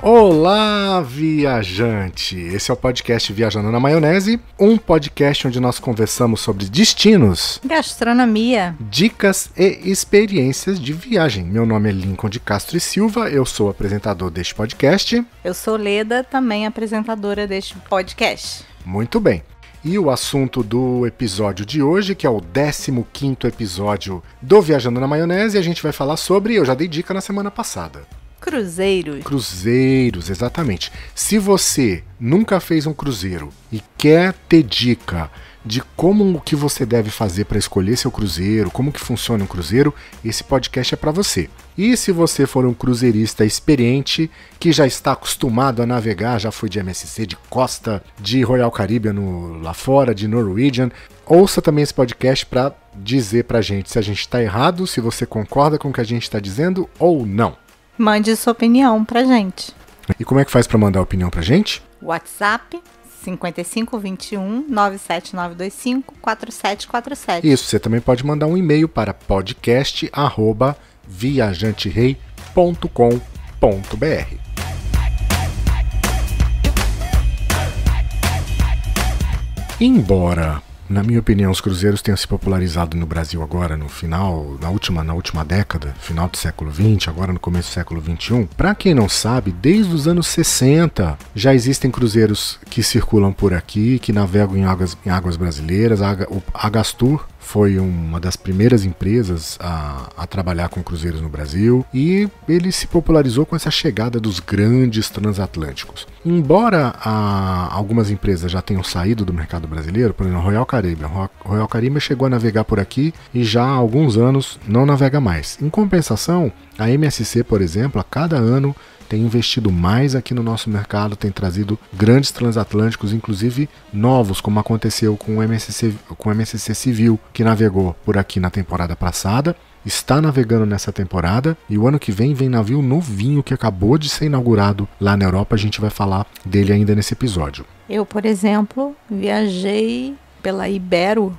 Olá, viajante! Esse é o podcast Viajando na Maionese, um podcast onde nós conversamos sobre destinos, gastronomia, dicas e experiências de viagem. Meu nome é Lincoln de Castro e Silva, eu sou o apresentador deste podcast. Eu sou Leda, também apresentadora deste podcast. Muito bem. E o assunto do episódio de hoje, que é o 15º episódio do Viajando na Maionese, a gente vai falar sobre, eu já dei dica na semana passada, cruzeiros. Cruzeiros, exatamente. Se você nunca fez um cruzeiro e quer ter dica de como que você deve fazer para escolher seu cruzeiro, como que funciona um cruzeiro, esse podcast é para você. E se você for um cruzeirista experiente, que já está acostumado a navegar, já foi de MSC, de Costa, de Royal Caribbean lá fora, de Norwegian, ouça também esse podcast para dizer pra gente se a gente está errado, se você concorda com o que a gente está dizendo ou não. Mande sua opinião pra gente. E como é que faz para mandar opinião pra gente? WhatsApp 5521 97925 4747. Isso, você também pode mandar um e-mail para podcast@viajanterei.com.br. Embora, na minha opinião, os cruzeiros tenham se popularizado no Brasil agora, na última década, final do século XX, agora no começo do século XXI. Para quem não sabe, desde os anos 60 já existem cruzeiros que circulam por aqui, que navegam em águas brasileiras. A Agastur foi uma das primeiras empresas a trabalhar com cruzeiros no Brasil e ele se popularizou com essa chegada dos grandes transatlânticos. Embora algumas empresas já tenham saído do mercado brasileiro, por exemplo, Royal Caribbean chegou a navegar por aqui e já há alguns anos não navega mais. Em compensação, a MSC, por exemplo, a cada ano tem investido mais aqui no nosso mercado, tem trazido grandes transatlânticos, inclusive novos, como aconteceu com o MSC Civil, que navegou por aqui na temporada passada, está navegando nessa temporada, e o ano que vem navio novinho que acabou de ser inaugurado lá na Europa, a gente vai falar dele ainda nesse episódio. Eu, por exemplo, viajei pela Ibero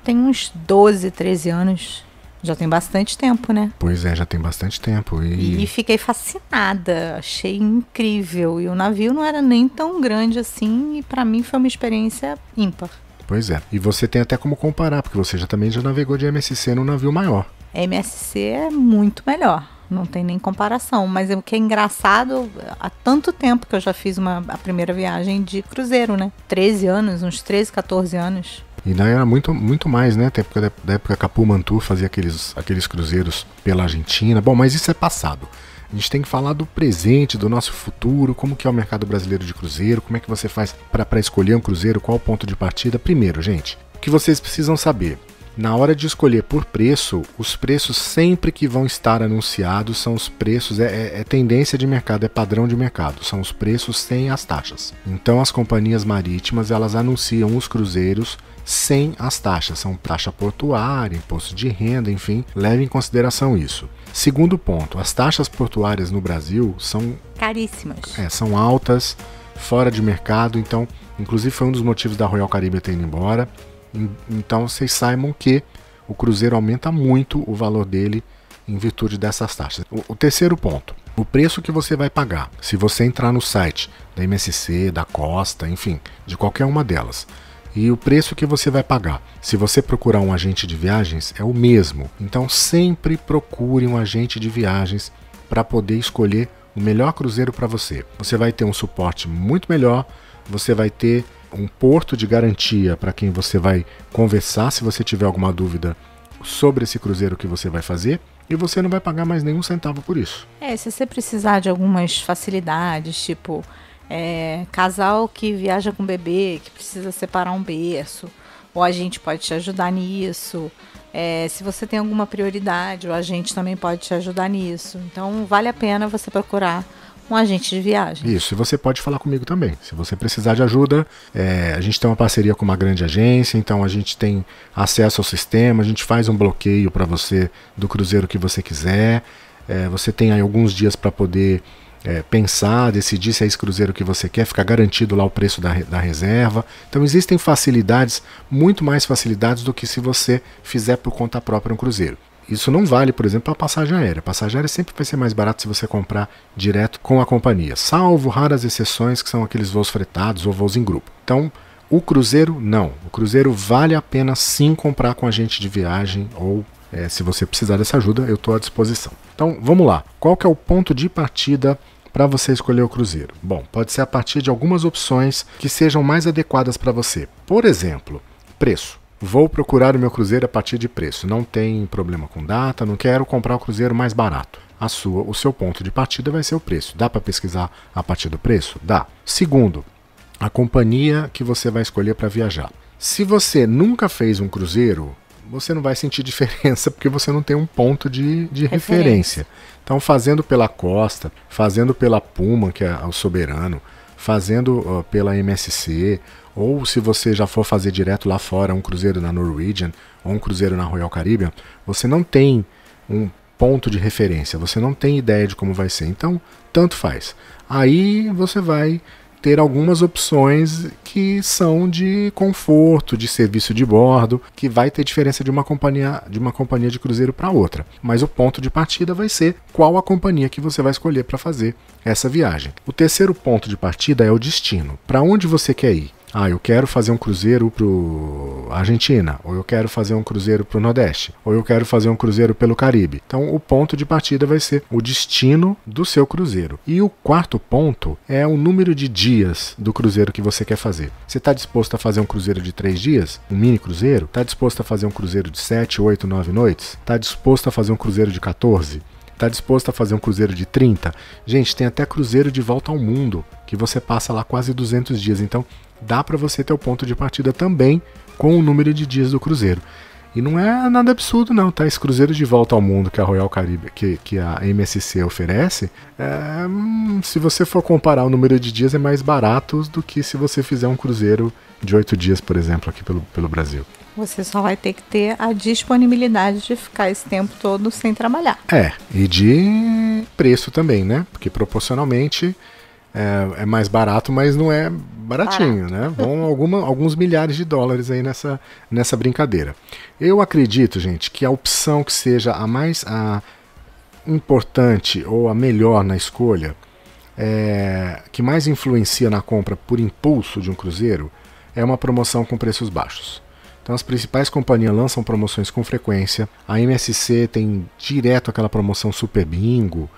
tem uns 12, 13 anos. Já tem bastante tempo, né? Pois é, já tem bastante tempo. E fiquei fascinada, achei incrível. E o navio não era nem tão grande assim, e pra mim foi uma experiência ímpar. Pois é, e você tem até como comparar, porque você também já navegou de MSC num navio maior. MSC é muito melhor, não tem nem comparação. Mas o que é engraçado, há tanto tempo que eu já fiz a primeira viagem de cruzeiro, né? 13 anos, uns 13, 14 anos. E daí era muito mais, né? Da época que a Pullmantur fazia aqueles cruzeiros pela Argentina. Bom, mas isso é passado. A gente tem que falar do presente, do nosso futuro, como que é o mercado brasileiro de cruzeiro, como é que você faz para escolher um cruzeiro, qual o ponto de partida. Primeiro, gente, o que vocês precisam saber. Na hora de escolher por preço, os preços sempre que vão estar anunciados são os preços, é tendência de mercado, é padrão de mercado, são os preços sem as taxas. Então as companhias marítimas, elas anunciam os cruzeiros sem as taxas, são taxa portuária, imposto de renda, enfim, leve em consideração isso. Segundo ponto, as taxas portuárias no Brasil são caríssimas. São altas, fora de mercado, então, inclusive foi um dos motivos da Royal Caribbean ter ido embora. Então vocês saibam que o cruzeiro aumenta muito o valor dele em virtude dessas taxas. O terceiro ponto, o preço que você vai pagar. Se você entrar no site da MSC, da Costa, enfim, de qualquer uma delas, e o preço que você vai pagar, se você procurar um agente de viagens, é o mesmo. Então sempre procure um agente de viagens para poder escolher o melhor cruzeiro para você. Você vai ter um suporte muito melhor, você vai ter um porto de garantia para quem você vai conversar se você tiver alguma dúvida sobre esse cruzeiro que você vai fazer, e você não vai pagar mais nenhum centavo por isso. Se você precisar de algumas facilidades, tipo casal que viaja com bebê, que precisa separar um berço, o agente pode te ajudar nisso. Se você tem alguma prioridade, o agente também pode te ajudar nisso. Então vale a pena você procurar um agente de viagem. Isso, e você pode falar comigo também. Se você precisar de ajuda, a gente tem uma parceria com uma grande agência, então a gente tem acesso ao sistema, a gente faz um bloqueio para você do cruzeiro que você quiser. Você tem aí alguns dias para poder pensar, decidir se é esse cruzeiro que você quer, ficar garantido lá o preço da reserva. Então existem facilidades, muito mais facilidades do que se você fizer por conta própria um cruzeiro. Isso não vale, por exemplo, para a passagem aérea. A passagem aérea sempre vai ser mais barato se você comprar direto com a companhia, salvo raras exceções que são aqueles voos fretados ou voos em grupo. Então, o cruzeiro, não. O cruzeiro vale a pena sim comprar com agente de viagem ou, se você precisar dessa ajuda, eu estou à disposição. Então, vamos lá. Qual que é o ponto de partida para você escolher o cruzeiro? Bom, pode ser a partir de algumas opções que sejam mais adequadas para você. Por exemplo, preço. Vou procurar o meu cruzeiro a partir de preço. Não tem problema com data, não quero comprar o cruzeiro mais barato. O seu ponto de partida vai ser o preço. Dá para pesquisar a partir do preço? Dá. Segundo, a companhia que você vai escolher para viajar. Se você nunca fez um cruzeiro, você não vai sentir diferença porque você não tem um ponto de referência. Então, fazendo pela Costa, fazendo pela Puma, que é o soberano, fazendo pela MSC, ou se você já for fazer direto lá fora um cruzeiro na Norwegian ou um cruzeiro na Royal Caribbean, você não tem um ponto de referência, você não tem ideia de como vai ser. Então, tanto faz. Aí você vai ter algumas opções que são de conforto, de serviço de bordo, que vai ter diferença de uma companhia de cruzeiro para outra. Mas o ponto de partida vai ser qual a companhia que você vai escolher para fazer essa viagem. O terceiro ponto de partida é o destino. Para onde você quer ir? Eu quero fazer um cruzeiro para Argentina, ou eu quero fazer um cruzeiro para o Nordeste, ou eu quero fazer um cruzeiro pelo Caribe. Então, o ponto de partida vai ser o destino do seu cruzeiro. E o quarto ponto é o número de dias do cruzeiro que você quer fazer. Você está disposto a fazer um cruzeiro de 3 dias? Um mini cruzeiro? Está disposto a fazer um cruzeiro de 7, 8, 9 noites? Está disposto a fazer um cruzeiro de 14? Está disposto a fazer um cruzeiro de 30? Gente, tem até cruzeiro de volta ao mundo, que você passa lá quase 200 dias. Então, dá para você ter o ponto de partida também com o número de dias do cruzeiro. E não é nada absurdo não, tá? Esse cruzeiro de volta ao mundo que a Royal Caribbean, que a MSC oferece, se você for comparar o número de dias, é mais barato do que se você fizer um cruzeiro de 8 dias, por exemplo, aqui pelo Brasil. Você só vai ter que ter a disponibilidade de ficar esse tempo todo sem trabalhar. E de preço também, né? Porque proporcionalmente é mais barato, mas não é baratinho, né? Vão alguns milhares de dólares aí nessa brincadeira. Eu acredito, gente, que a opção que seja a mais importante ou a melhor na escolha, que mais influencia na compra por impulso de um cruzeiro, é uma promoção com preços baixos. Então as principais companhias lançam promoções com frequência. A MSC tem direto aquela promoção Super Bingo,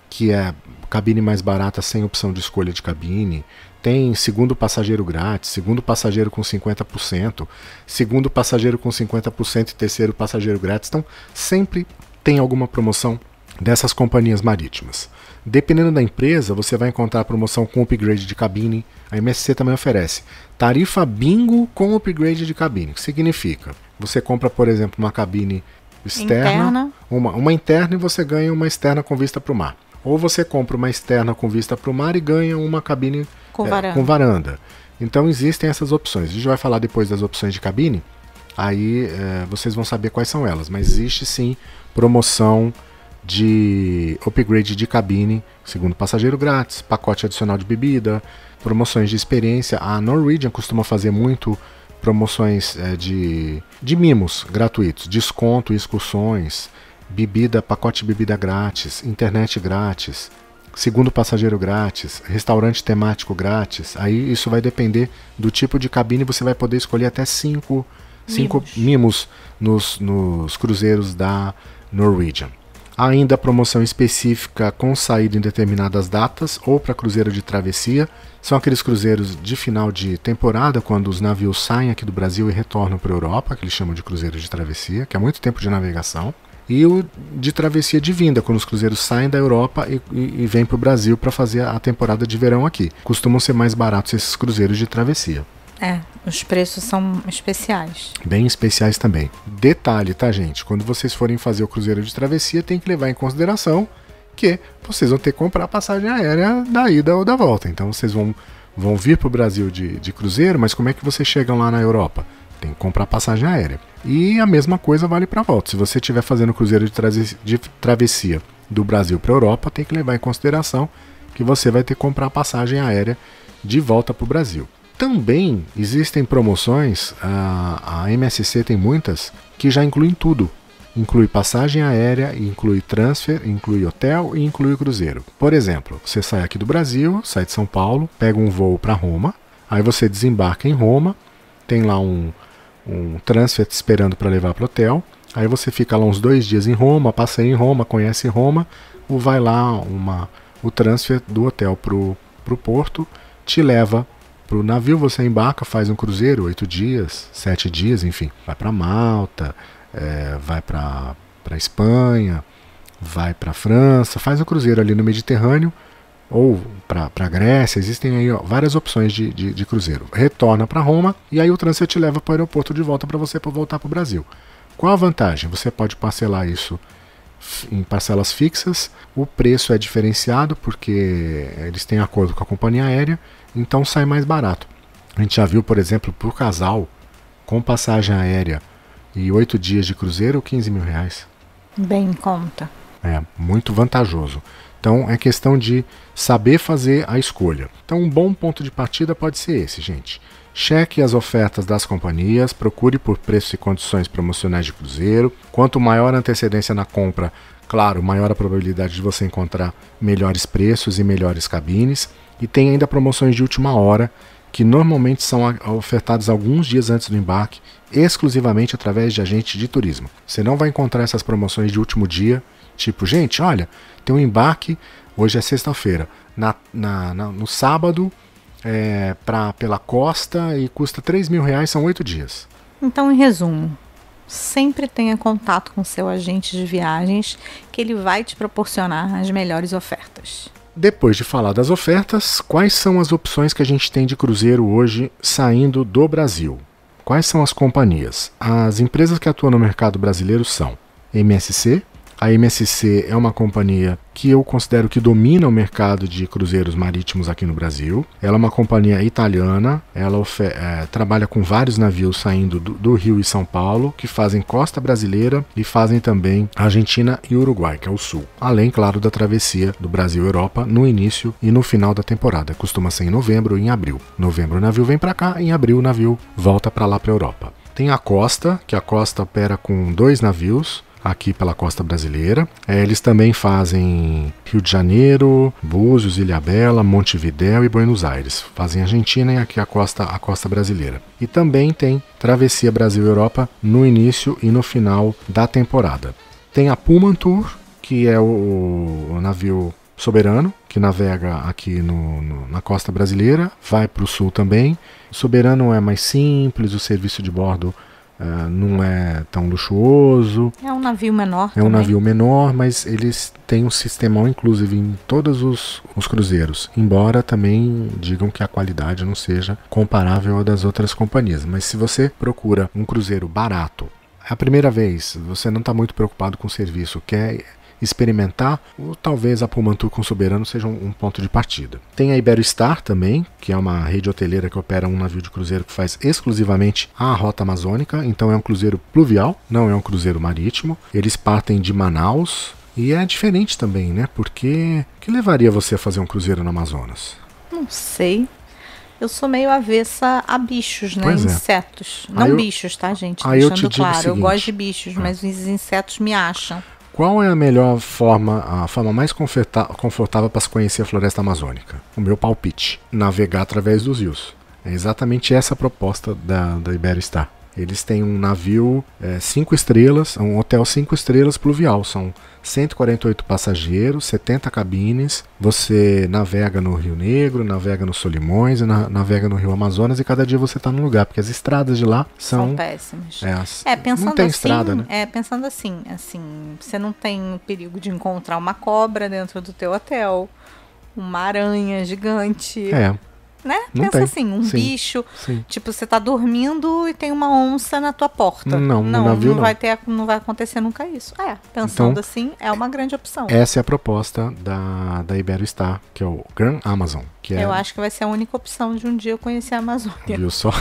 que é cabine mais barata sem opção de escolha de cabine. Tem segundo passageiro grátis, segundo passageiro com 50%, segundo passageiro com 50% e terceiro passageiro grátis. Então sempre tem alguma promoção dessas companhias marítimas. Dependendo da empresa, você vai encontrar promoção com upgrade de cabine. A MSC também oferece tarifa bingo com upgrade de cabine. O que significa? Você compra, por exemplo, uma cabine externa, uma interna, e você ganha uma externa com vista para o mar. Ou você compra uma externa com vista para o mar e ganha uma cabine com varanda. Então existem essas opções. A gente vai falar depois das opções de cabine, aí vocês vão saber quais são elas. Mas existe sim promoção de upgrade de cabine, segundo passageiro grátis, pacote adicional de bebida, promoções de experiência. A Norwegian costuma fazer muito promoções de mimos gratuitos, desconto, excursões, bebida, pacote de bebida grátis, internet grátis, segundo passageiro grátis, restaurante temático grátis. Aí isso vai depender do tipo de cabine, você vai poder escolher até 5 mimos nos cruzeiros da Norwegian. Há ainda promoção específica com saída em determinadas datas ou para cruzeiro de travessia. São aqueles cruzeiros de final de temporada, quando os navios saem aqui do Brasil e retornam para a Europa, que eles chamam de cruzeiro de travessia, que é muito tempo de navegação. E o de travessia de vinda, quando os cruzeiros saem da Europa e vêm para o Brasil para fazer a temporada de verão aqui. Costumam ser mais baratos esses cruzeiros de travessia. Os preços são especiais. Bem especiais também. Detalhe, tá, gente? Quando vocês forem fazer o cruzeiro de travessia, tem que levar em consideração que vocês vão ter que comprar a passagem aérea da ida ou da volta. Então vocês vão vir para o Brasil de cruzeiro, mas como é que vocês chegam lá na Europa? Tem que comprar passagem aérea. E a mesma coisa vale para a volta. Se você estiver fazendo cruzeiro de travessia do Brasil para a Europa, tem que levar em consideração que você vai ter que comprar passagem aérea de volta para o Brasil. Também existem promoções, a MSC tem muitas, que já incluem tudo. inclui passagem aérea, inclui transfer, inclui hotel e inclui cruzeiro. Por exemplo, você sai aqui do Brasil, sai de São Paulo, pega um voo para Roma, aí você desembarca em Roma, tem lá um transfer te esperando para levar para o hotel, aí você fica lá uns 2 dias em Roma, passeia em Roma, conhece Roma, ou vai lá o transfer do hotel pro porto, te leva pro navio, você embarca, faz um cruzeiro, 8 dias, 7 dias, enfim, vai para Malta, vai para Espanha, vai para França, faz um cruzeiro ali no Mediterrâneo, ou para Grécia, existem aí várias opções de cruzeiro. Retorna para Roma e aí o transfer te leva para o aeroporto de volta para você voltar para o Brasil. Qual a vantagem? Você pode parcelar isso em parcelas fixas, o preço é diferenciado porque eles têm acordo com a companhia aérea, então sai mais barato. A gente já viu, por exemplo, por casal, com passagem aérea e 8 dias de cruzeiro, 15 mil reais. Bem em conta. É, muito vantajoso. Então é questão de saber fazer a escolha. Então um bom ponto de partida pode ser esse, gente. Cheque as ofertas das companhias, procure por preços e condições promocionais de cruzeiro. Quanto maior a antecedência na compra, claro, maior a probabilidade de você encontrar melhores preços e melhores cabines. E tem ainda promoções de última hora, que normalmente são ofertadas alguns dias antes do embarque, exclusivamente através de agentes de turismo. Você não vai encontrar essas promoções de último dia, tipo, gente, olha, tem um embarque, hoje é sexta-feira, no sábado, pela costa e custa 3 mil reais, são 8 dias. Então, em resumo, sempre tenha contato com seu agente de viagens, que ele vai te proporcionar as melhores ofertas. Depois de falar das ofertas, quais são as opções que a gente tem de cruzeiro hoje saindo do Brasil? Quais são as companhias? As empresas que atuam no mercado brasileiro são MSC. A MSC é uma companhia que eu considero que domina o mercado de cruzeiros marítimos aqui no Brasil. Ela é uma companhia italiana, ela trabalha com vários navios saindo do Rio e São Paulo, que fazem costa brasileira e fazem também Argentina e Uruguai, que é o sul. Além, claro, da travessia do Brasil-Europa no início e no final da temporada. Costuma ser em novembro e em abril. Em novembro o navio vem para cá, em abril o navio volta para lá para a Europa. Tem a Costa, que a Costa opera com 2 navios, aqui pela costa brasileira. Eles também fazem Rio de Janeiro, Búzios, Ilhabela, Montevidéu e Buenos Aires. Fazem Argentina e aqui a costa brasileira. E também tem travessia Brasil-Europa no início e no final da temporada. Tem a Pullman Tour, que é o navio Soberano, que navega aqui na costa brasileira, vai para o sul também. O Soberano é mais simples, o serviço de bordo não é tão luxuoso. É um navio menor. É um navio menor, mas eles têm um sistema inclusive em todos os cruzeiros. Embora também digam que a qualidade não seja comparável à das outras companhias. Mas se você procura um cruzeiro barato, é a primeira vez, você não está muito preocupado com o serviço, quer experimentar, ou talvez a Pullman Tour com Soberano seja um ponto de partida. Tem a Iberostar também, que é uma rede hoteleira que opera um navio de cruzeiro que faz exclusivamente a rota amazônica, então é um cruzeiro pluvial, não é um cruzeiro marítimo. Eles partem de Manaus e é diferente também, né? Porque o que levaria você a fazer um cruzeiro no Amazonas? Não sei. Eu sou meio avessa a bichos, né? Pois é. Insetos. Não bichos, tá, gente? Aí eu Deixando te digo o claro, eu seguinte, gosto de bichos, mas os insetos me acham. Qual é a melhor forma, a forma mais confortável para se conhecer a floresta amazônica? O meu palpite: navegar através dos rios. É exatamente essa a proposta da Iberostar. Eles têm um navio 5 estrelas, um hotel 5 estrelas pluvial. São 148 passageiros, 70 cabines. Você navega no Rio Negro, navega no Solimões, navega no Rio Amazonas e cada dia você está num lugar, porque as estradas de lá são péssimas. Pensando não tem assim, estrada, né? Pensando assim, você não tem o perigo de encontrar uma cobra dentro do teu hotel, uma aranha gigante. Né? Pensa assim, bicho, tipo, você tá dormindo e tem uma onça na tua porta. Não vai acontecer nunca isso. Pensando então, assim, é uma grande opção. Essa é a proposta da Iberostar, que é o Grand Amazon. Eu acho que vai ser a única opção de um dia eu conhecer a Amazônia. Viu só?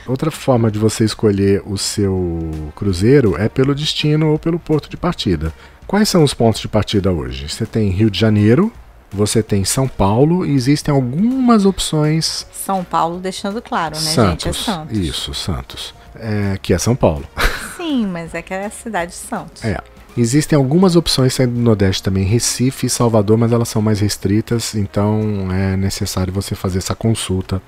Outra forma de você escolher o seu cruzeiro é pelo destino ou pelo porto de partida. Quais são os pontos de partida hoje? Você tem Rio de Janeiro, você tem São Paulo e existem algumas opções. São Paulo, deixando claro, né, Santos, gente? É Santos. Isso, Santos. Que é São Paulo. Sim, Sim, mas é que é a cidade de Santos. Existem algumas opções saindo do Nordeste também, Recife e Salvador, mas elas são mais restritas, então é necessário você fazer essa consulta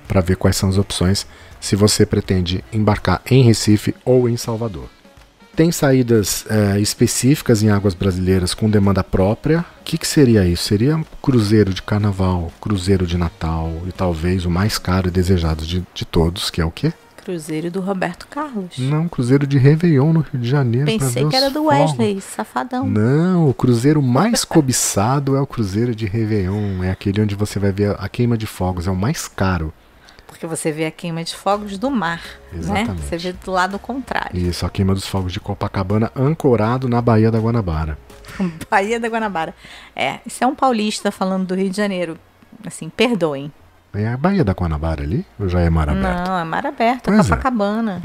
para ver quais são as opções se você pretende embarcar em Recife ou em Salvador. Tem saídas específicas em águas brasileiras com demanda própria. O que seria isso? Seria cruzeiro de carnaval, cruzeiro de Natal e talvez o mais caro e desejado de todos, que é o quê? Cruzeiro do Roberto Carlos. Não, cruzeiro de Réveillon no Rio de Janeiro. Pensei que era do Wesley, safadão. Não, o cruzeiro mais cobiçado é o cruzeiro de Réveillon. É aquele onde você vai ver a queima de fogos, é o mais caro. Porque você vê a queima de fogos do mar, exatamente, né? Você vê do lado contrário. Isso, a queima dos fogos de Copacabana, ancorado na Baía da Guanabara. Baía da Guanabara. Isso é um paulista falando do Rio de Janeiro. Assim, perdoem. É a Baía da Guanabara ali? Ou já é mar aberto? Não, é mar aberto, é Copacabana.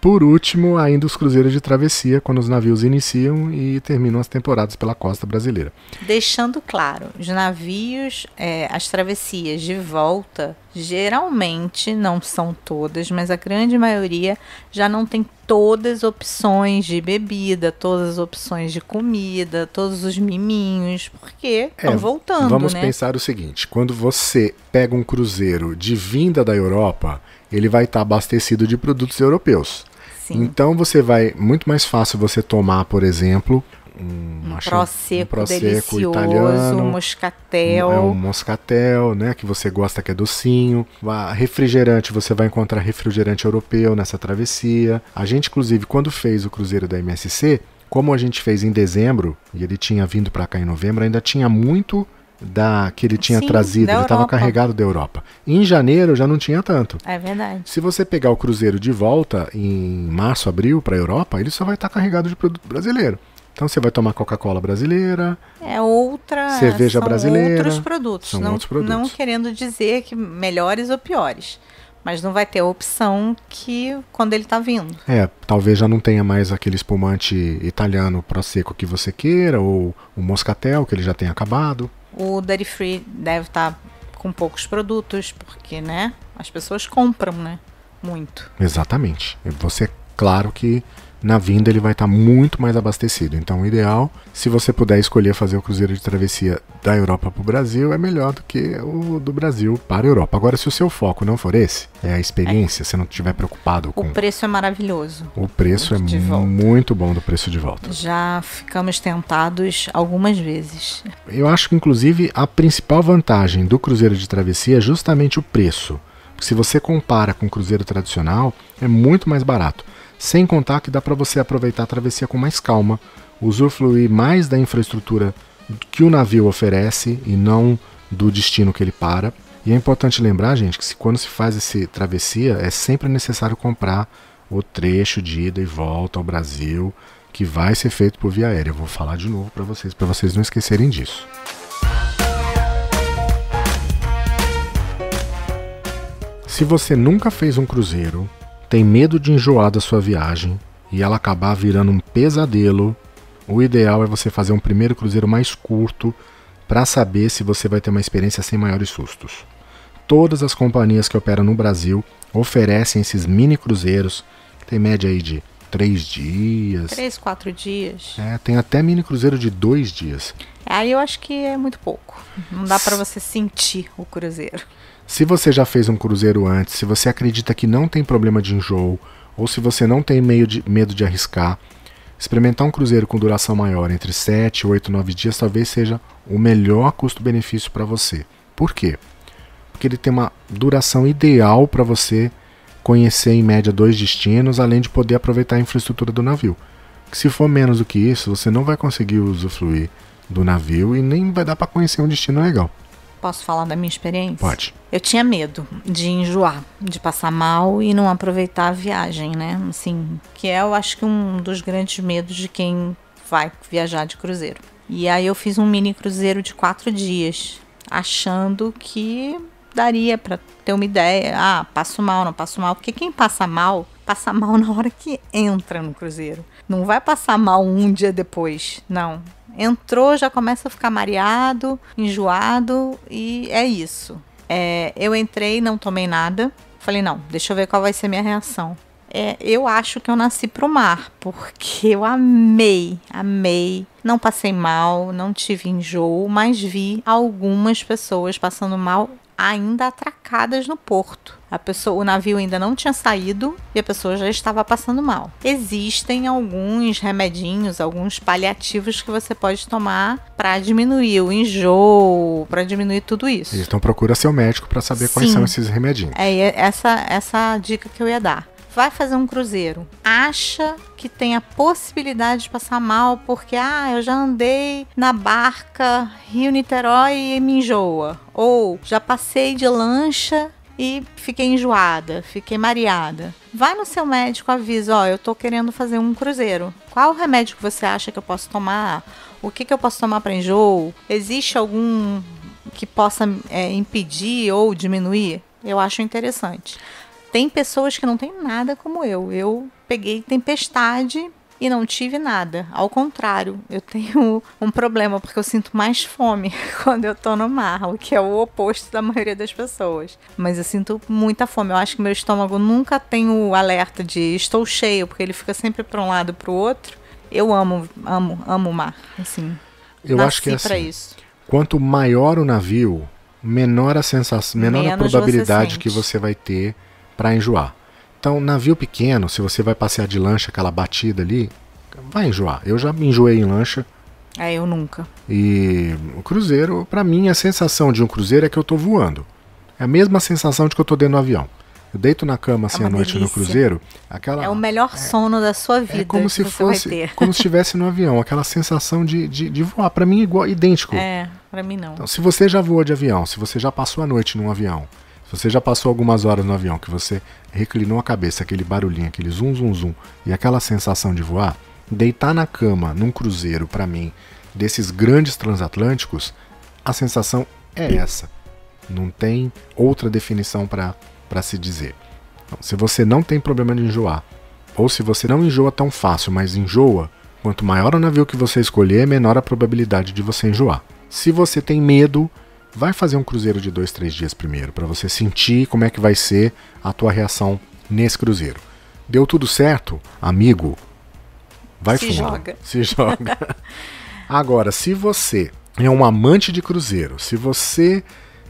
Por último, ainda os cruzeiros de travessia, quando os navios iniciam e terminam as temporadas pela costa brasileira. Deixando claro, os navios, as travessias de volta, geralmente, não são todas, mas a grande maioria já não tem todas as opções de bebida, todas as opções de comida, todos os miminhos, porque estão voltando, vamos pensar o seguinte, quando você pega um cruzeiro de vinda da Europa, ele vai estar abastecido de produtos europeus. Sim. Então vai muito mais fácil você tomar, um prosecco delicioso, italiano, moscatel. Um moscatel, né, que você gosta, que é docinho. Refrigerante, você vai encontrar refrigerante europeu nessa travessia. A gente, inclusive, quando fez o cruzeiro da MSC, como a gente fez em dezembro, e ele tinha vindo para cá em novembro, ainda tinha muito que ele tinha trazido, ele estava carregado da Europa. Em janeiro já não tinha tanto. É verdade. Se você pegar o cruzeiro de volta em março, abril para a Europa, ele só vai estar carregado de produto brasileiro. Então você vai tomar Coca-Cola brasileira, cerveja brasileira, outros produtos. Não querendo dizer que melhores ou piores, mas não vai ter a opção que quando ele está vindo. Talvez já não tenha mais aquele espumante italiano prosecco que você queira, ou o moscatel, que ele já tenha acabado. O Duty Free deve estar com poucos produtos, porque, né, as pessoas compram, né, muito. Exatamente. Claro que na vinda ele vai estar muito mais abastecido. Então o ideal, se você puder escolher fazer o cruzeiro de travessia da Europa para o Brasil, é melhor do que o do Brasil para a Europa. Agora, se o seu foco não for esse, é a experiência, você não estiver preocupado com... O preço é maravilhoso. O preço é muito bom do preço de volta. Já ficamos tentados algumas vezes. Eu acho que, inclusive, a principal vantagem do cruzeiro de travessia é justamente o preço. Se você compara com o cruzeiro tradicional, é muito mais barato. Sem contar que dá para você aproveitar a travessia com mais calma, usufruir mais da infraestrutura que o navio oferece e não do destino que ele para. E é importante lembrar, gente, que quando se faz essa travessia, é sempre necessário comprar o trecho de ida e volta ao Brasil, que vai ser feito por via aérea. Eu vou falar de novo para vocês não esquecerem disso. Se você nunca fez um cruzeiro, tem medo de enjoar da sua viagem e ela acabar virando um pesadelo, o ideal é você fazer um primeiro cruzeiro mais curto para saber se você vai ter uma experiência sem maiores sustos. Todas as companhias que operam no Brasil oferecem esses mini cruzeiros, que tem média aí de 3 dias. 3, 4 dias. Tem até mini cruzeiro de 2 dias. Aí eu acho que é muito pouco. Não dá para você sentir o cruzeiro. Se você já fez um cruzeiro antes, se você acredita que não tem problema de enjoo, ou se você não tem medo de arriscar, experimentar um cruzeiro com duração maior, entre 7, 8, 9 dias, talvez seja o melhor custo-benefício para você. Por quê? Porque ele tem uma duração ideal para você conhecer em média 2 destinos, além de poder aproveitar a infraestrutura do navio. Que se for menos do que isso, você não vai conseguir usufruir do navio e nem vai dar para conhecer um destino legal. Posso falar da minha experiência? Pode. Eu tinha medo de enjoar, de passar mal e não aproveitar a viagem, né? Assim, que eu acho que um dos grandes medos de quem vai viajar de cruzeiro. E aí eu fiz um mini cruzeiro de 4 dias, achando que daria para ter uma ideia. Passo mal, não passo mal. Porque quem passa mal na hora que entra no cruzeiro. Não vai passar mal um dia depois, não. Entrou, já começa a ficar mareado, enjoado e é isso. Eu entrei, não tomei nada. Falei, não, deixa eu ver qual vai ser a minha reação. Eu acho que eu nasci pro mar, porque eu amei. Não passei mal, não tive enjoo, mas vi algumas pessoas passando mal ainda atracadas no porto. O navio ainda não tinha saído e a pessoa já estava passando mal. Existem alguns remedinhos, alguns paliativos que você pode tomar para diminuir o enjoo, para diminuir tudo isso. Então procura seu médico para saber quais são esses remedinhos. É essa dica que eu ia dar. Vai fazer um cruzeiro, acha que tem a possibilidade de passar mal porque eu já andei na barca Rio-Niterói e me enjoa, ou já passei de lancha e fiquei enjoada, fiquei mareada. Vai no seu médico, avisa, eu tô querendo fazer um cruzeiro. Qual o remédio que você acha que eu posso tomar? O que eu posso tomar para enjoo? Existe algum que possa impedir ou diminuir? Eu acho interessante. Tem pessoas que não têm nada como eu. Eu peguei tempestade e não tive nada. Ao contrário, eu tenho um problema porque eu sinto mais fome quando eu tô no mar, o que é o oposto da maioria das pessoas. Mas eu sinto muita fome. Eu acho que meu estômago nunca tem o alerta de estou cheio, porque ele fica sempre para um lado e para o outro. Eu amo o mar. Assim, eu acho que é assim. Isso. Quanto maior o navio, menor a sensação, menor a probabilidade que você vai ter para enjoar. Então, navio pequeno, se você vai passear de lancha, aquela batida ali, vai enjoar. Eu já me enjoei em lancha. Eu nunca. E o cruzeiro, para mim, a sensação de um cruzeiro é que eu tô voando. É a mesma sensação de que eu tô dentro do avião. Eu deito na cama assim à noite no cruzeiro, é o melhor sono da sua vida. É como se fosse, como se estivesse no avião, aquela sensação de voar. Para mim, igual, idêntico. Para mim não. Então, se você já voou de avião, se você já passou a noite num avião, você já passou algumas horas no avião que você reclinou a cabeça, aquele barulhinho, aquele zum, zum, zum, e aquela sensação de voar, deitar na cama num cruzeiro, para mim, desses grandes transatlânticos, a sensação é essa. Não tem outra definição para se dizer. Então, se você não tem problema de enjoar, ou se você não enjoa tão fácil, mas enjoa, quanto maior o navio que você escolher, menor a probabilidade de você enjoar. Se você tem medo, vai fazer um cruzeiro de 2, 3 dias primeiro, para você sentir como é que vai ser a tua reação nesse cruzeiro. Deu tudo certo? Amigo, vai fundo. Se joga. Agora, se você é um amante de cruzeiro, se você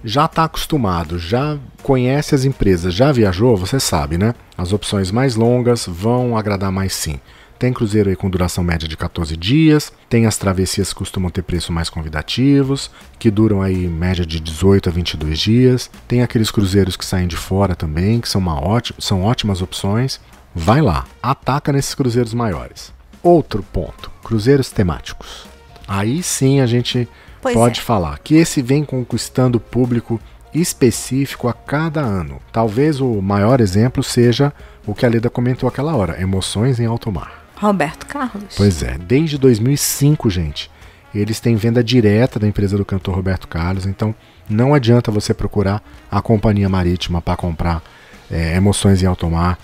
já está acostumado, já conhece as empresas, já viajou, você sabe, né? As opções mais longas vão agradar mais sim. Tem cruzeiro aí com duração média de 14 dias, tem as travessias que costumam ter preços mais convidativos, que duram aí média de 18 a 22 dias, tem aqueles cruzeiros que saem de fora também, que são ótimas opções. Vai lá, ataca nesses cruzeiros maiores. Outro ponto, cruzeiros temáticos. Aí sim a gente pode falar que esse vem conquistando público específico a cada ano. Talvez o maior exemplo seja o que a Leda comentou aquela hora, Emoções em Alto Mar. Roberto Carlos. Pois é, desde 2005, gente, eles têm venda direta da empresa do cantor Roberto Carlos, então não adianta você procurar a companhia marítima para comprar Emoções em Alto Mar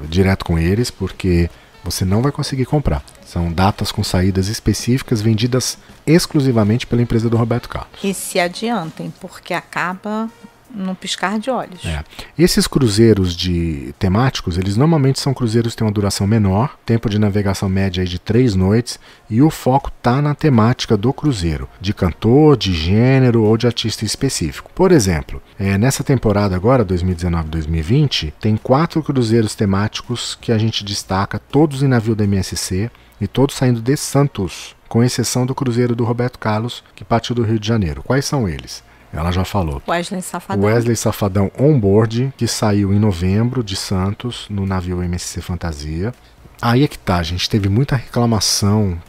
direto com eles, porque você não vai conseguir comprar. São datas com saídas específicas vendidas exclusivamente pela empresa do Roberto Carlos. E se adiantem, porque acaba num piscar de olhos. Esses cruzeiros temáticos, eles normalmente são cruzeiros que têm uma duração menor, tempo de navegação média aí de 3 noites, e o foco está na temática do cruzeiro, de cantor, de gênero ou de artista específico. Por exemplo, nessa temporada agora, 2019-2020, tem 4 cruzeiros temáticos que a gente destaca, todos em navio da MSC e todos saindo de Santos, com exceção do cruzeiro do Roberto Carlos, que partiu do Rio de Janeiro. Quais são eles? Ela já falou. Wesley Safadão Onboard, que saiu em novembro de Santos, no navio MSC Fantasia. Aí é que tá, gente. Teve muita reclamação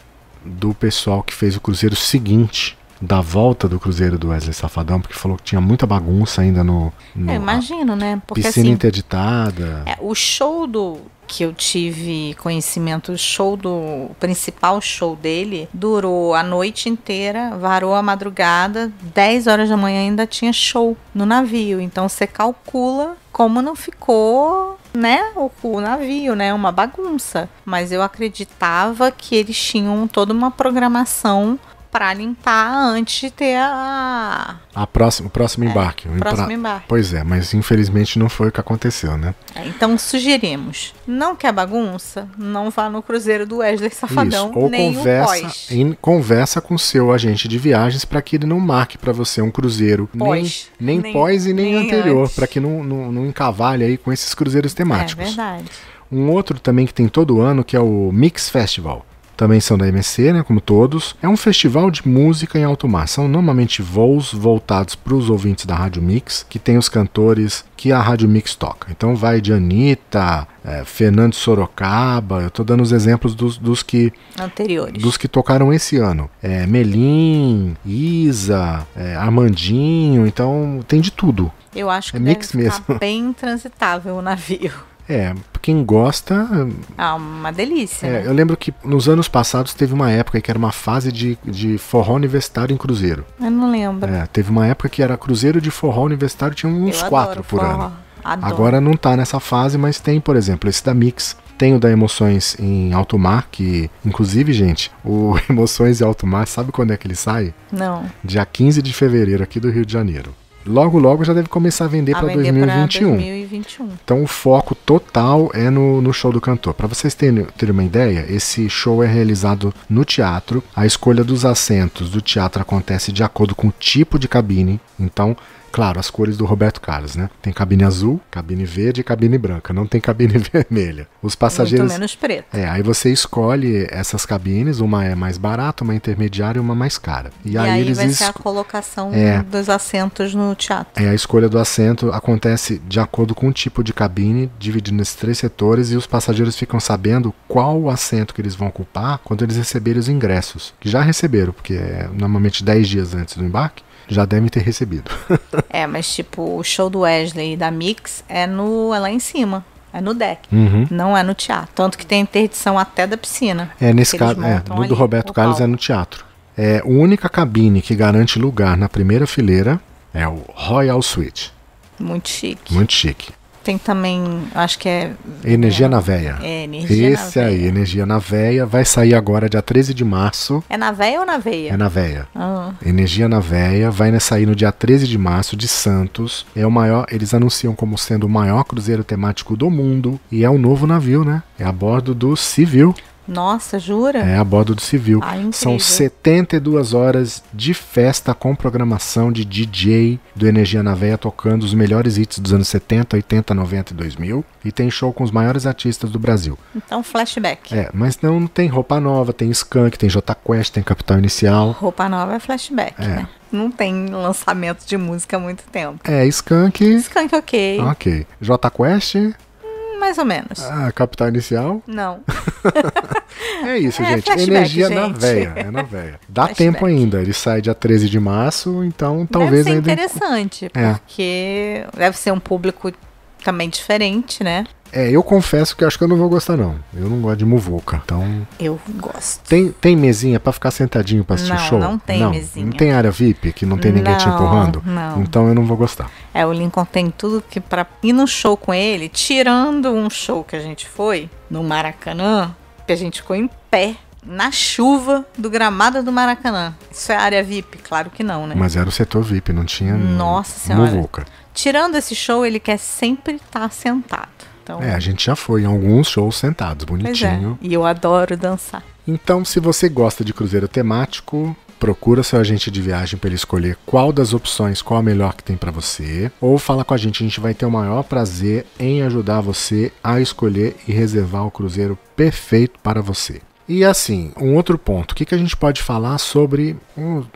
do pessoal que fez o cruzeiro seguinte, da volta do cruzeiro do Wesley Safadão, porque falou que tinha muita bagunça ainda no eu imagino, né? Porque, piscina interditada. O show que eu tive conhecimento, o principal show dele, durou a noite inteira, varou a madrugada, 10 horas da manhã ainda tinha show no navio. Então você calcula como não ficou, né, o navio, né, uma bagunça. Mas eu acreditava que eles tinham toda uma programação para limpar antes de ter o próximo embarque. próximo embarque. Pois é, mas infelizmente não foi o que aconteceu, né? Então sugerimos, não quer bagunça? Não vá no cruzeiro do Wesley Safadão, Isso. Ou nem conversa com o seu agente de viagens para que ele não marque para você um cruzeiro nem pós e nem anterior, para que não encavale aí com esses cruzeiros temáticos. É verdade. Um outro também que tem todo ano, que é o Mix Festival. Também são da MSC, né, como todos. É um festival de música em alto mar. São normalmente voos voltados para os ouvintes da Rádio Mix, que tem os cantores que a Rádio Mix toca. Então vai de Anitta, Fernando Sorocaba. Eu estou dando os exemplos dos que tocaram esse ano. Melim, Isa, Armandinho. Então tem de tudo. Eu acho que deve ficar bem transitável o navio. Quem gosta... uma delícia, né? Eu lembro que nos anos passados teve uma época que era uma fase de forró universitário em cruzeiro. Eu não lembro. Teve uma época que era cruzeiro de forró universitário, tinha uns 4 por ano. Adoro. Agora não tá nessa fase, mas tem, por exemplo, esse da Mix. Tem o da Emoções em Alto Mar, que, inclusive, gente, o Emoções em Alto Mar, sabe quando é que ele sai? Não. Dia 15 de fevereiro, aqui do Rio de Janeiro. Logo já deve começar a vender para 2021. Então o foco total é no show do cantor. Para vocês terem uma ideia, esse show é realizado no teatro. A escolha dos assentos do teatro acontece de acordo com o tipo de cabine. Então, claro, as cores do Roberto Carlos, né? Tem cabine azul, cabine verde e cabine branca. Não tem cabine vermelha. Os passageiros... Muito menos preto. Aí você escolhe essas cabines, uma é mais barata, uma intermediária e uma mais cara. E aí vai ser a colocação dos assentos no teatro. A escolha do assento acontece de acordo com o tipo de cabine, dividido nesses 3 setores, e os passageiros ficam sabendo qual o assento que eles vão ocupar quando eles receberem os ingressos. Que já receberam, porque é normalmente 10 dias antes do embarque. Já devem ter recebido. Mas tipo, o show do Wesley e da Mix é lá em cima. É no deck. Não é no teatro. Tanto que tem interdição até da piscina. Nesse caso, no do Roberto Carlos é no teatro. A única cabine que garante lugar na primeira fileira é o Royal Suite. Muito chique. Muito chique. Tem também, acho que é... Energia na Veia. Energia na Veia. Aí, Energia na Veia, vai sair agora dia 13 de março. É na Veia ou na Veia? É na Veia. Energia na Veia, vai sair no dia 13 de março de Santos. É o maior, eles anunciam como sendo o maior cruzeiro temático do mundo. E é um novo navio, né? É a bordo do Civil. Nossa, jura? É a bordo do Civil. São 72 horas de festa com programação de DJ do Energia na Veia tocando os melhores hits dos anos 70, 80, 90 e 2000. E tem show com os maiores artistas do Brasil. Então, flashback. Mas não tem Roupa Nova, tem Skank, tem Jota Quest, tem Capital Inicial. Roupa Nova é flashback, né? Não tem lançamento de música há muito tempo. Skank. Skank, ok. Ok. Jota Quest... mais ou menos. Capital Inicial? Não. É isso, gente. Energia na Veia. É na Veia. Dá tempo ainda. Ele sai dia 13 de março, então talvez ainda... Deve ser interessante, porque deve ser um público também diferente, né? Eu confesso que acho que eu não vou gostar, não. Eu não gosto de muvuca, então... Eu gosto. Tem mesinha pra ficar sentadinho pra assistir show? Não tem mesinha. Não tem área VIP, que não tem ninguém te empurrando? Não. Então eu não vou gostar. O Lincoln tem tudo que pra ir no show com ele, tirando um show que a gente foi, no Maracanã, que a gente ficou em pé, na chuva do gramado do Maracanã. Isso é área VIP? Claro que não, né? Mas era o setor VIP, não tinha Nossa Senhora. muvuca. Tirando esse show, ele quer sempre estar sentado. Então, a gente já foi em alguns shows sentados, bonitinho. E eu adoro dançar. Então, se você gosta de cruzeiro temático, procura seu agente de viagem para ele escolher qual das opções, qual a melhor que tem para você. Ou fala com a gente vai ter o maior prazer em ajudar você a escolher e reservar o cruzeiro perfeito para você. E assim, um outro ponto, o que a gente pode falar sobre...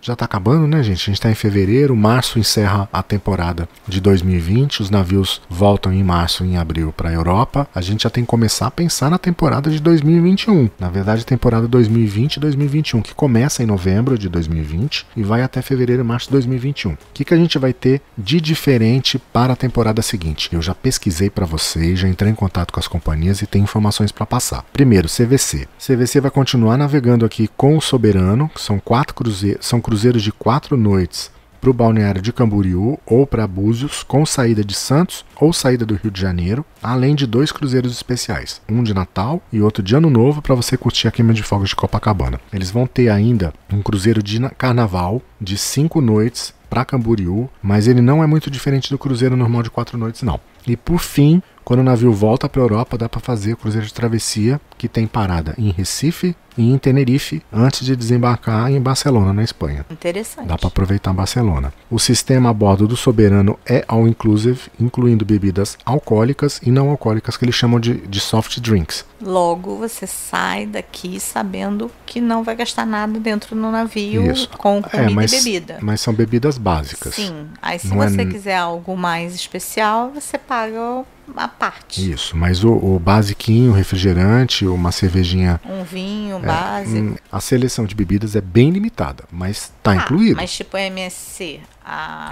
já tá acabando, né, gente? A gente tá em fevereiro, março encerra a temporada de 2020, os navios voltam em março e em abril para a Europa. A gente já tem que começar a pensar na temporada de 2021. Na verdade, a temporada 2020 e 2021, que começa em novembro de 2020 e vai até fevereiro e março de 2021. O que a gente vai ter de diferente para a temporada seguinte? Eu já pesquisei para vocês, já entrei em contato com as companhias e tenho informações para passar. Primeiro, CVC. CVC vai continuar navegando aqui com o Soberano, que são cruzeiros de 4 noites para o balneário de Camboriú ou para Búzios, com saída de Santos ou saída do Rio de Janeiro, além de 2 cruzeiros especiais, um de Natal e outro de Ano Novo, para você curtir a queima de fogos de Copacabana. Eles vão ter ainda um cruzeiro de carnaval de 5 noites para Camboriú, mas ele não é muito diferente do cruzeiro normal de 4 noites, não. E por fim, quando o navio volta para a Europa, dá para fazer o cruzeiro de travessia, que tem parada em Recife e em Tenerife, antes de desembarcar em Barcelona, na Espanha. Interessante. Dá para aproveitar Barcelona. O sistema a bordo do Soberano é all-inclusive, incluindo bebidas alcoólicas e não alcoólicas, que eles chamam de soft drinks. Logo, você sai daqui sabendo que não vai gastar nada dentro do navio. Isso. Com comida e bebida. Mas são bebidas básicas. Sim. Aí se Não você é... quiser algo mais especial, você paga a parte. Isso, mas o basiquinho, refrigerante, uma cervejinha... Um vinho básico. A seleção de bebidas é bem limitada, mas tá incluído. Mas tipo MSC...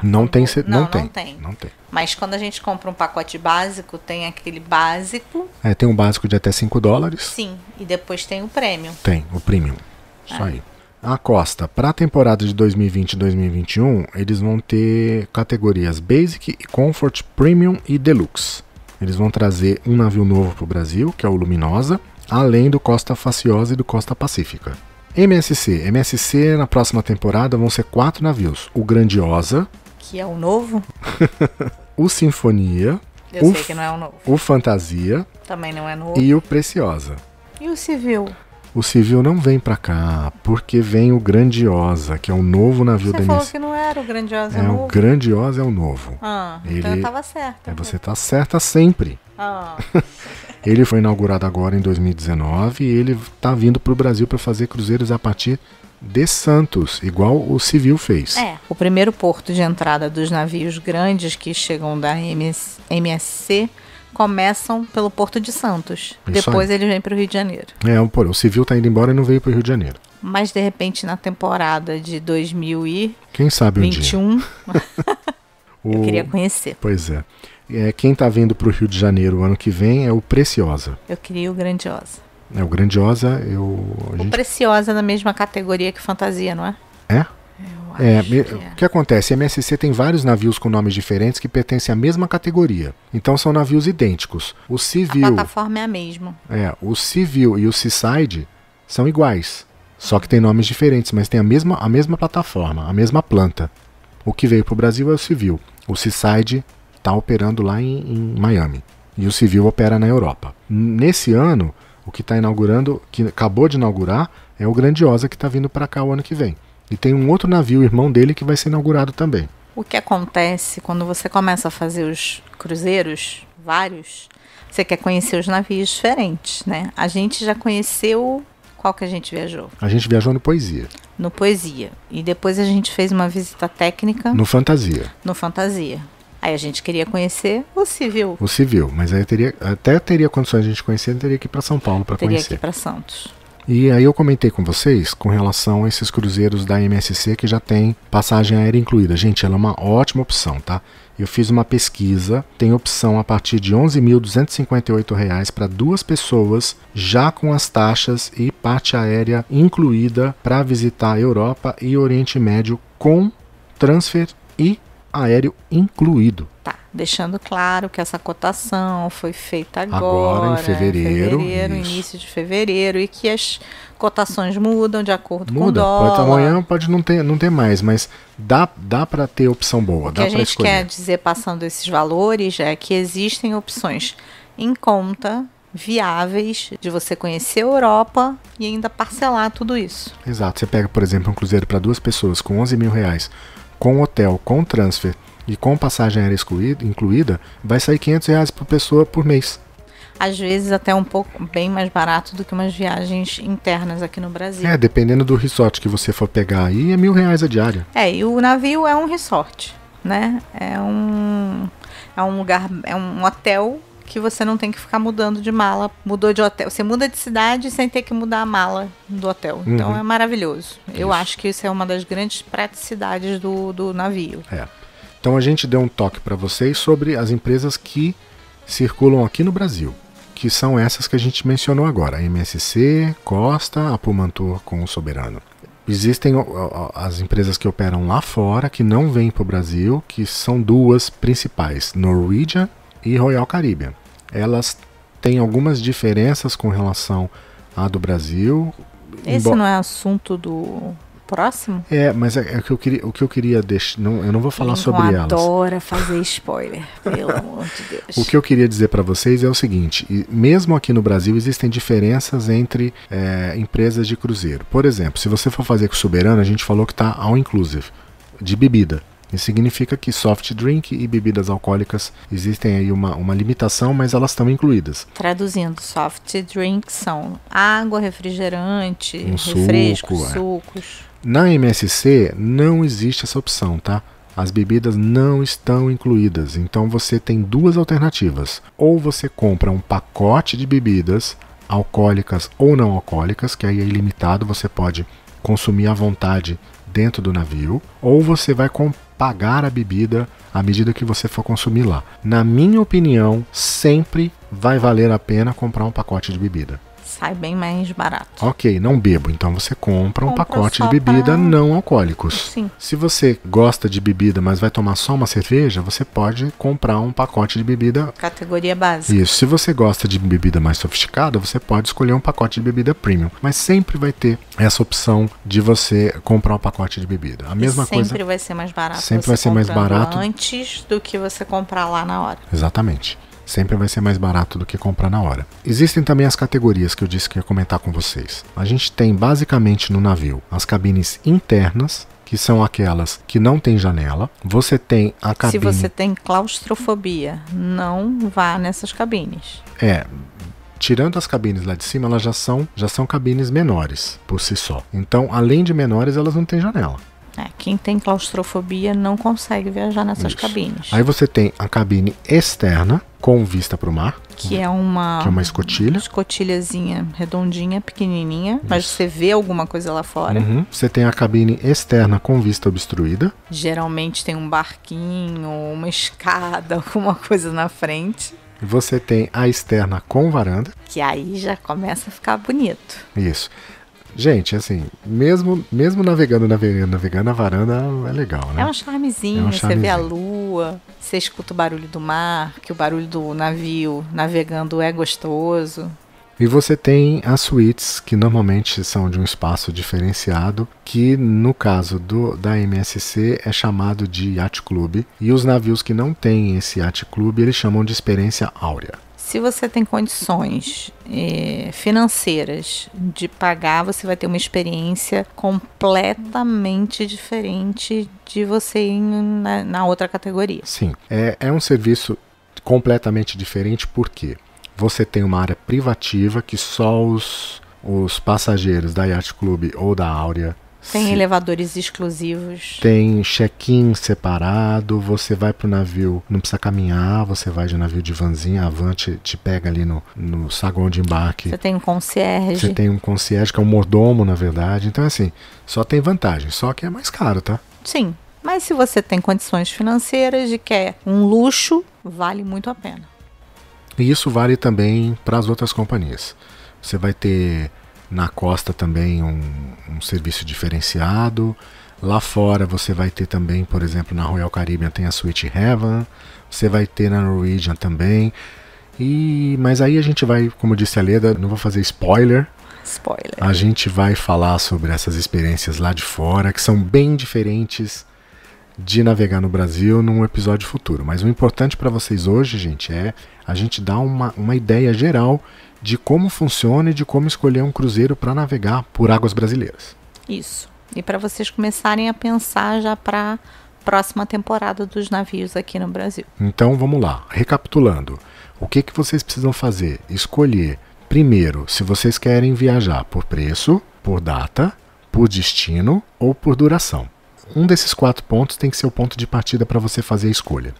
Não tem. Não tem. Mas quando a gente compra um pacote básico, tem aquele básico. Tem um básico de até $5. Sim, e depois tem o premium. Tem, o premium. Isso aí. A Costa, para a temporada de 2020 e 2021, eles vão ter categorias Basic, Comfort, Premium e Deluxe. Eles vão trazer um navio novo para o Brasil, que é o Luminosa, além do Costa Faciosa e do Costa Pacífica. MSC na próxima temporada vão ser 4 navios. O Grandiosa, que é o novo. O Sinfonia. Eu sei que não é o novo. O Fantasia. Também não é novo. E o Preciosa. E o Civil? O Civil não vem pra cá, porque vem o Grandiosa, que é o novo navio da MSC. Você falou que não era o Grandiosa novo. O Grandiosa é o novo. Então eu tava certa. Você tá certa sempre. Ele foi inaugurado agora em 2019 e ele tá vindo pro Brasil para fazer cruzeiros a partir de Santos, igual o Civil fez. O primeiro porto de entrada dos navios grandes que chegam da MSC começam pelo Porto de Santos. Isso Depois aí. ele vem para o Rio de Janeiro. O Civil tá indo embora e não veio pro Rio de Janeiro. Mas de repente na temporada de 2021, quem sabe um dia. Eu queria conhecer. Pois é. Quem tá vindo pro Rio de Janeiro o ano que vem é o Preciosa. Eu queria o Grandiosa. O Grandiosa, O Preciosa é na mesma categoria que Fantasia, não é? O que acontece? A MSC tem vários navios com nomes diferentes que pertencem à mesma categoria. Então são navios idênticos. O Civil... A plataforma é a mesma. O Civil e o Seaside são iguais. Só que tem nomes diferentes, mas tem a mesma plataforma, a mesma planta. O que veio para o Brasil é o Civil. O Seaside está operando lá em Miami. E o Civil opera na Europa. Nesse ano, o que está inaugurando, que acabou de inaugurar, é o Grandiosa, que está vindo para cá o ano que vem. E tem um outro navio, irmão dele, que vai ser inaugurado também. O que acontece quando você começa a fazer os cruzeiros, vários, você quer conhecer os navios diferentes, né? A gente já conheceu... Qual que a gente viajou? A gente viajou no Poesia. No Poesia. E depois a gente fez uma visita técnica... No Fantasia. No Fantasia. Aí a gente queria conhecer o Civil. O Civil, mas aí até teria condições de a gente conhecer, teria que ir para São Paulo para conhecer. Teria que ir para Santos. E aí eu comentei com vocês com relação a esses cruzeiros da MSC que já tem passagem aérea incluída. Gente, ela é uma ótima opção, tá? Eu fiz uma pesquisa, tem opção a partir de R$ 11.258 para 2 pessoas, já com as taxas e parte aérea incluída para visitar a Europa e Oriente Médio com transfer e aéreo incluído. Tá, deixando claro que essa cotação foi feita agora em fevereiro, início de fevereiro, e que as cotações mudam de acordo com o dólar. Amanhã pode não ter mais, mas dá para ter opção boa. O que a gente quer dizer passando esses valores é que existem opções em conta, viáveis, de você conhecer a Europa e ainda parcelar tudo isso. Exato, você pega, por exemplo, um cruzeiro para 2 pessoas com R$ 11.000, com hotel, com transfer e com passagem aérea incluída, vai sair R$ 500 por pessoa por mês. Às vezes até um pouco bem mais barato do que umas viagens internas aqui no Brasil. Dependendo do resort que você for pegar aí, é R$ 1.000 a diária. E o navio é um resort, né? É um lugar, é um hotel que você não tem que ficar mudando de mala. Mudou de hotel, você muda de cidade sem ter que mudar a mala do hotel. Então é maravilhoso. Eu acho que isso é uma das grandes praticidades do navio. Então a gente deu um toque para vocês sobre as empresas que circulam aqui no Brasil, que são essas que a gente mencionou agora: a MSC, Costa, a Pumantur com o Soberano. Existem as empresas que operam lá fora, que não vêm para o Brasil, que são duas principais, Norwegian e Royal Caribbean. Elas têm algumas diferenças com relação à do Brasil. Esse não é assunto do próximo? Mas o que eu queria deixar. Eu não vou falar Lincoln sobre elas. Adora fazer spoiler, pelo amor de Deus. O que eu queria dizer para vocês é o seguinte: mesmo aqui no Brasil existem diferenças entre empresas de cruzeiro. Por exemplo, se você for fazer com o Soberano, a gente falou que está all inclusive, de bebida. Isso significa que soft drink e bebidas alcoólicas existem aí uma limitação, mas elas estão incluídas. Traduzindo, soft drinks são água, refrigerante, refrescos, sucos. Na MSC não existe essa opção, tá? As bebidas não estão incluídas, então você tem duas alternativas. Ou você compra um pacote de bebidas alcoólicas ou não alcoólicas, que aí é ilimitado, você pode consumir à vontade dentro do navio, ou você vai pagar a bebida à medida que você for consumir lá. Na minha opinião, sempre vai valer a pena comprar um pacote de bebida. Sai bem mais barato. Ok, não bebo, então você compra um pacote de bebida não alcoólicos. Sim. Se você gosta de bebida, mas vai tomar só uma cerveja, você pode comprar um pacote de bebida... Categoria básica. Isso. Se você gosta de bebida mais sofisticada, você pode escolher um pacote de bebida premium. Mas sempre vai ter essa opção de você comprar um pacote de bebida. A mesma coisa... Sempre vai ser mais barato. Sempre vai ser mais barato. Antes do que você comprar lá na hora. Exatamente. Sempre vai ser mais barato do que comprar na hora. Existem também as categorias que eu disse que ia comentar com vocês. A gente tem basicamente no navio as cabines internas, que são aquelas que não tem janela. Você tem a cabine... Se você tem claustrofobia, não vá nessas cabines. Tirando as cabines lá de cima, elas já são cabines menores por si só. Então, além de menores, elas não têm janela. Quem tem claustrofobia não consegue viajar nessas cabines. Aí você tem a cabine externa, com vista para o mar. Que é uma escotilha. Escotilhazinha redondinha, pequenininha. Mas você vê alguma coisa lá fora. Você tem a cabine externa com vista obstruída. Geralmente tem um barquinho, uma escada, alguma coisa na frente. Você tem a externa com varanda. Que aí já começa a ficar bonito. Isso. Gente, assim, mesmo navegando, a varanda é legal, né? É um charmezinho, você vê a lua, você escuta o barulho do mar, que o barulho do navio navegando é gostoso. E você tem as suítes, que normalmente são de um espaço diferenciado, que no caso da MSC é chamado de Yacht Club, e os navios que não têm esse Yacht Club, eles chamam de experiência áurea. Se você tem condições financeiras de pagar, você vai ter uma experiência completamente diferente de você ir na outra categoria. Sim, é um serviço completamente diferente porque você tem uma área privativa que só os passageiros da Yacht Club ou da Áurea... Tem elevadores exclusivos. Tem check-in separado, você vai pro navio, não precisa caminhar, você vai de navio de vanzinha, a van te pega ali no saguão de embarque. Você tem um concierge. Você tem um concierge, que é um mordomo, na verdade. Então, assim, só tem vantagem, só que é mais caro, tá? Sim, mas se você tem condições financeiras e quer um luxo, vale muito a pena. E isso vale também para as outras companhias. Você vai ter... Na costa também um serviço diferenciado. Lá fora você vai ter também, por exemplo, na Royal Caribbean tem a Suite Heaven. Você vai ter na Norwegian também. Mas aí a gente vai, como disse a Leda, não vou fazer spoiler. A gente vai falar sobre essas experiências lá de fora, que são bem diferentes de navegar no Brasil num episódio futuro. Mas o importante para vocês hoje, gente, é a gente dar uma ideia geral de como funciona e de como escolher um cruzeiro para navegar por águas brasileiras. Isso. E para vocês começarem a pensar já para a próxima temporada dos navios aqui no Brasil. Então vamos lá. Recapitulando. O que vocês precisam fazer? Escolher, primeiro, se vocês querem viajar por preço, por data, por destino ou por duração. Um desses 4 pontos tem que ser o ponto de partida para você fazer a escolha.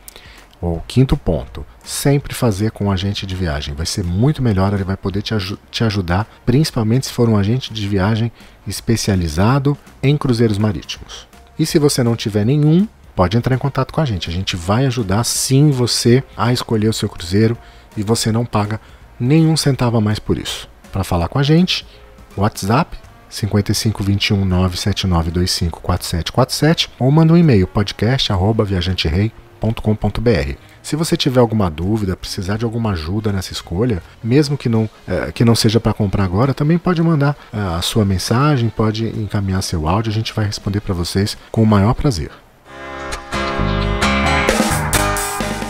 O 5º ponto, sempre fazer com um agente de viagem. Vai ser muito melhor, ele vai poder te ajudar, principalmente se for um agente de viagem especializado em cruzeiros marítimos. E se você não tiver nenhum, pode entrar em contato com a gente. A gente vai ajudar sim você a escolher o seu cruzeiro e você não paga nenhum centavo a mais por isso. Para falar com a gente, WhatsApp 5521 97925 4747 ou manda um e-mail podcast@viajanterei.com.br. Se você tiver alguma dúvida, precisar de alguma ajuda nessa escolha, mesmo que não seja para comprar agora, também pode mandar a sua mensagem, pode encaminhar seu áudio, a gente vai responder para vocês com o maior prazer.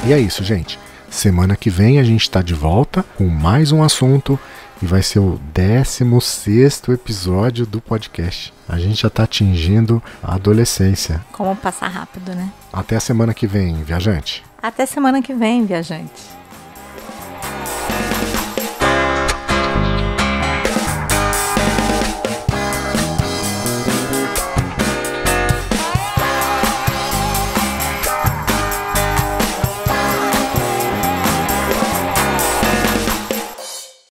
E é isso, gente. Semana que vem a gente está de volta com mais um assunto e vai ser o 16º episódio do podcast. A gente já está atingindo a adolescência. Como passar rápido, né? Até a semana que vem, viajante. Até semana que vem, viajante.